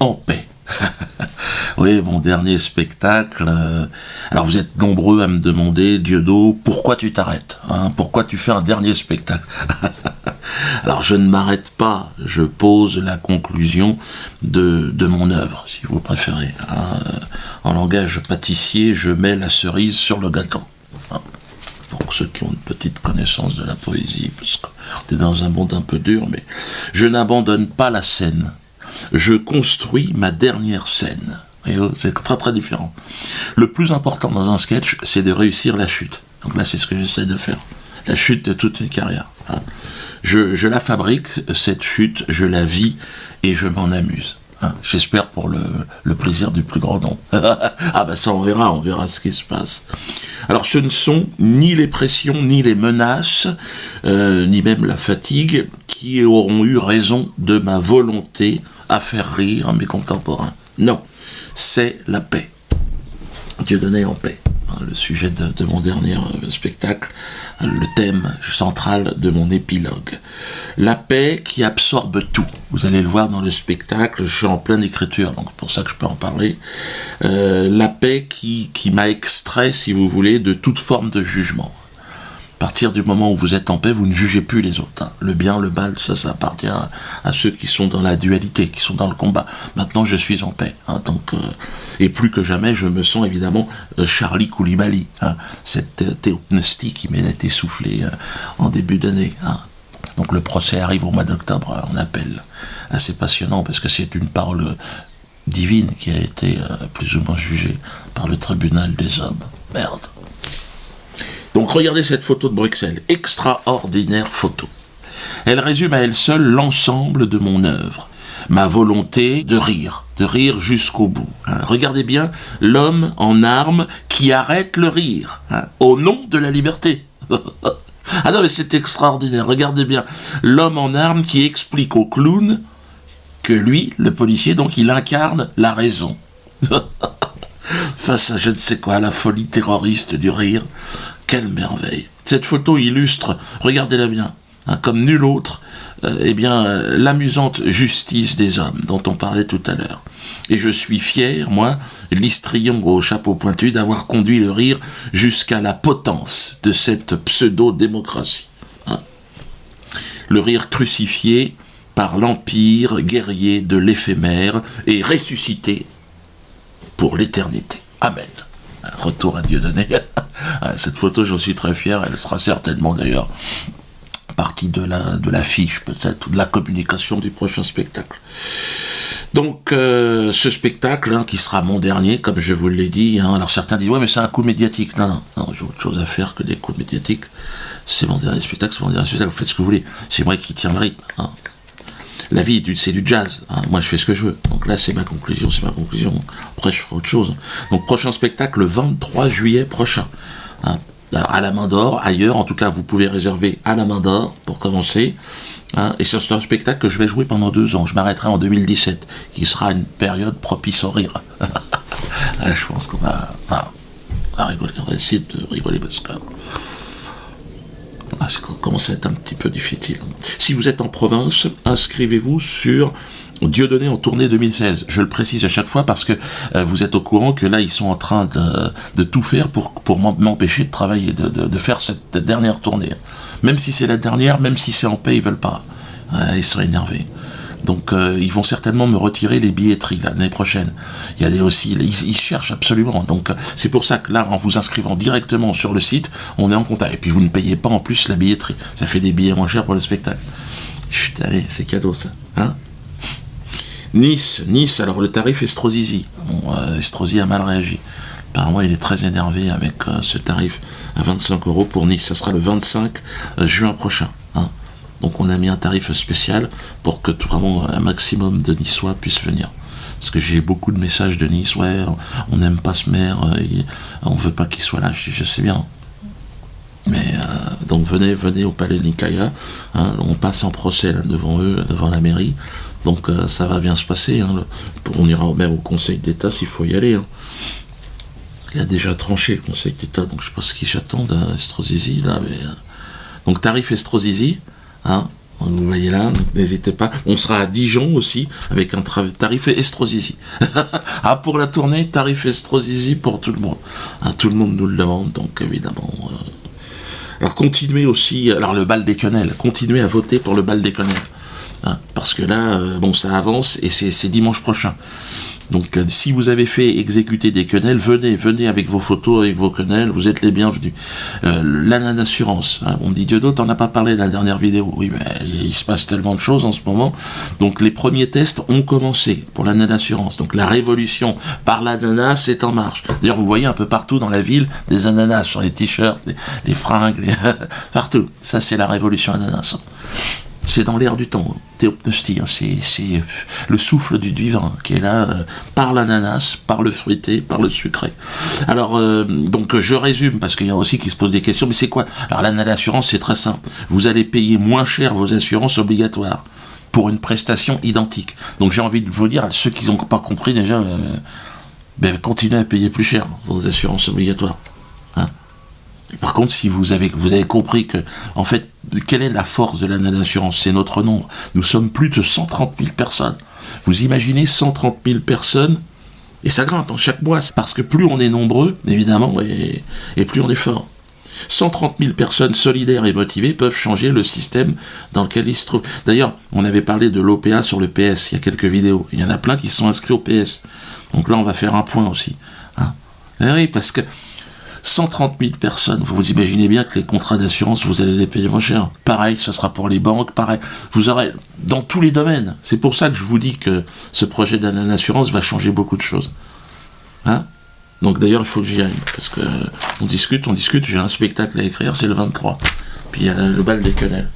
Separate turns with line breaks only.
En paix. Oui, mon dernier spectacle. Alors vous êtes nombreux à me demander, Dieudo, pourquoi tu t'arrêtes, hein? Pourquoi tu fais un dernier spectacle? Alors je ne m'arrête pas, je pose la conclusion de mon œuvre, si vous préférez. Hein? En langage pâtissier, je mets la cerise sur le gâteau. Hein? Pour ceux qui ont une petite connaissance de la poésie, parce qu'on est dans un monde un peu dur, mais je n'abandonne pas la scène. Je construis ma dernière scène. Et c'est très très différent. Le plus important dans un sketch, c'est de réussir la chute. Donc là, c'est ce que j'essaie de faire. La chute de toute une carrière. Hein. Je la fabrique, cette chute, je la vis et je m'en amuse. Hein. J'espère pour le plaisir du plus grand nombre. Ah ben ça, on verra ce qui se passe. Alors ce ne sont ni les pressions, ni les menaces, ni même la fatigue, qui auront eu raison de ma volonté à faire rire mes contemporains. Non, c'est la paix. Dieudonné en paix. Le sujet de mon dernier spectacle, le thème central de mon épilogue. La paix qui absorbe tout. Vous allez le voir dans le spectacle, je suis en pleine écriture, donc c'est pour ça que je peux en parler. La paix qui m'a extrait, si vous voulez, de toute forme de jugement. À partir du moment où vous êtes en paix, vous ne jugez plus les autres. Hein. Le bien, le mal, ça appartient à ceux qui sont dans la dualité, qui sont dans le combat. Maintenant, je suis en paix. Hein, donc, et plus que jamais, je me sens évidemment Charlie Koulibaly. Hein, cette théopnestie qui m'est été soufflée en début d'année. Hein. Donc le procès arrive au mois d'octobre en appel. Assez passionnant, parce que c'est une parole divine qui a été plus ou moins jugée par le tribunal des hommes. Merde. Donc regardez cette photo de Bruxelles, extraordinaire photo. Elle résume à elle seule l'ensemble de mon œuvre, ma volonté de rire jusqu'au bout. Hein. Regardez bien l'homme en armes qui arrête le rire, hein, au nom de la liberté. Ah non mais c'est extraordinaire, regardez bien, l'homme en armes qui explique au clown que lui, le policier, donc il incarne la raison. Face à je ne sais quoi, la folie terroriste du rire. Quelle merveille. Cette photo illustre, regardez-la bien, hein, comme nulle autre, l'amusante justice des hommes dont on parlait tout à l'heure. Et je suis fier, moi, l'histrion au chapeau pointu, d'avoir conduit le rire jusqu'à la potence de cette pseudo-démocratie. Hein. Le rire crucifié par l'empire guerrier de l'éphémère et ressuscité pour l'éternité. Amen. Un retour à Dieudonné. Cette photo, j'en suis très fier, elle sera certainement d'ailleurs partie de l'affiche peut-être, ou de la communication du prochain spectacle. Donc ce spectacle, hein, qui sera mon dernier, comme je vous l'ai dit, hein, alors certains disent, ouais mais c'est un coup médiatique. Non, j'ai autre chose à faire que des coups médiatiques. C'est mon dernier spectacle, vous faites ce que vous voulez. C'est moi qui tiens le rythme. Hein. La vie, c'est du jazz. Hein. Moi, je fais ce que je veux. Donc là, c'est ma conclusion. Après, je ferai autre chose. Donc, prochain spectacle, le 23 juillet prochain. Hein. Alors, à la Main d'Or, ailleurs, en tout cas, vous pouvez réserver à la Main d'Or, pour commencer. Hein. Et c'est un spectacle que je vais jouer pendant 2 ans. Je m'arrêterai en 2017, qui sera une période propice au rire. Je pense qu'on va rigoler. On va essayer de rigoler parce que... ça commence à être un petit peu difficile. Si vous êtes en province, inscrivez-vous sur Dieudonné en tournée 2016. Je le précise à chaque fois parce que vous êtes au courant que là, ils sont en train de tout faire pour m'empêcher de travailler, de faire cette dernière tournée. Même si c'est la dernière, même si c'est en paix, ils veulent pas. Ils seraient énervés. Donc ils vont certainement me retirer les billetteries l'année prochaine. Il y a aussi, ils cherchent absolument. Donc c'est pour ça que là, en vous inscrivant directement sur le site, on est en contact. Et puis vous ne payez pas en plus la billetterie. Ça fait des billets moins chers pour le spectacle. Chut, allez, c'est cadeau ça. Hein. Nice, alors le tarif Estrozizi. Bon, Estrosi a mal réagi. Apparemment, il est très énervé avec ce tarif à 25 € pour Nice. Ça sera le 25 juin prochain. Hein. Donc on a mis un tarif spécial pour que vraiment un maximum de Niçois puissent venir. Parce que j'ai beaucoup de messages de Nice, ouais, on n'aime pas ce maire, on veut pas qu'il soit là, je sais bien. Mais donc venez au Palais de Nicaïa, hein, on passe en procès là, devant eux, devant la mairie, donc ça va bien se passer. Hein, on ira même au Conseil d'État s'il faut y aller. Hein. Il a déjà tranché le Conseil d'État, donc je sais pas ce qu'ils j'attendent à Estrozizi là, mais donc tarif Estrozizi. Hein, Vous voyez là, donc n'hésitez pas. On sera à Dijon aussi, avec un tarif Estrozizi. Ah, pour la tournée, tarif Estrozizi pour tout le monde. Ah, tout le monde nous le demande, donc évidemment. Alors continuez aussi, alors le bal des quenelles, continuez à voter pour le bal des quenelles. Hein, parce que là, bon, ça avance et c'est dimanche prochain. Donc si vous avez fait exécuter des quenelles, venez avec vos photos, avec vos quenelles, vous êtes les bienvenus. L'ANA d'assurance, hein, on me dit Diodo, t'en as pas parlé dans la dernière vidéo. Oui, mais il se passe tellement de choses en ce moment. Donc les premiers tests ont commencé pour l'ANA d'assurance. Donc la révolution par l'ananas c'est en marche. D'ailleurs vous voyez un peu partout dans la ville des ananas sur les t-shirts, les fringues, partout. Ça c'est la révolution ananas. C'est dans l'air du temps, théopnestie, hein. C'est le souffle du divin qui est là par l'ananas, par le fruité, par le sucré. Alors, donc je résume, parce qu'il y en a aussi qui se posent des questions, mais c'est quoi? Alors l'ANA d'assurance, c'est très simple. Vous allez payer moins cher vos assurances obligatoires pour une prestation identique. Donc j'ai envie de vous dire, à ceux qui n'ont pas compris déjà, continuez à payer plus cher vos assurances obligatoires. Hein. Par contre, si vous avez compris que, en fait, quelle est la force de l'ANA d'assurance? C'est notre nombre. Nous sommes plus de 130 000 personnes. Vous imaginez 130 000 personnes, et ça grimpe hein, chaque mois, parce que plus on est nombreux, évidemment, et plus on est fort. 130 000 personnes solidaires et motivées peuvent changer le système dans lequel ils se trouvent. D'ailleurs, on avait parlé de l'OPA sur le PS, il y a quelques vidéos. Il y en a plein qui sont inscrits au PS. Donc là, on va faire un point aussi. Hein. Et oui, parce que 130 000 personnes, vous imaginez bien que les contrats d'assurance, vous allez les payer moins cher. Pareil, ce sera pour les banques, pareil. Vous aurez, dans tous les domaines. C'est pour ça que je vous dis que ce projet d'ANA d'assurance va changer beaucoup de choses. Hein? Donc d'ailleurs, il faut que j'y aille, parce que on discute, j'ai un spectacle à écrire, c'est le 23. Puis il y a le bal des quenelles.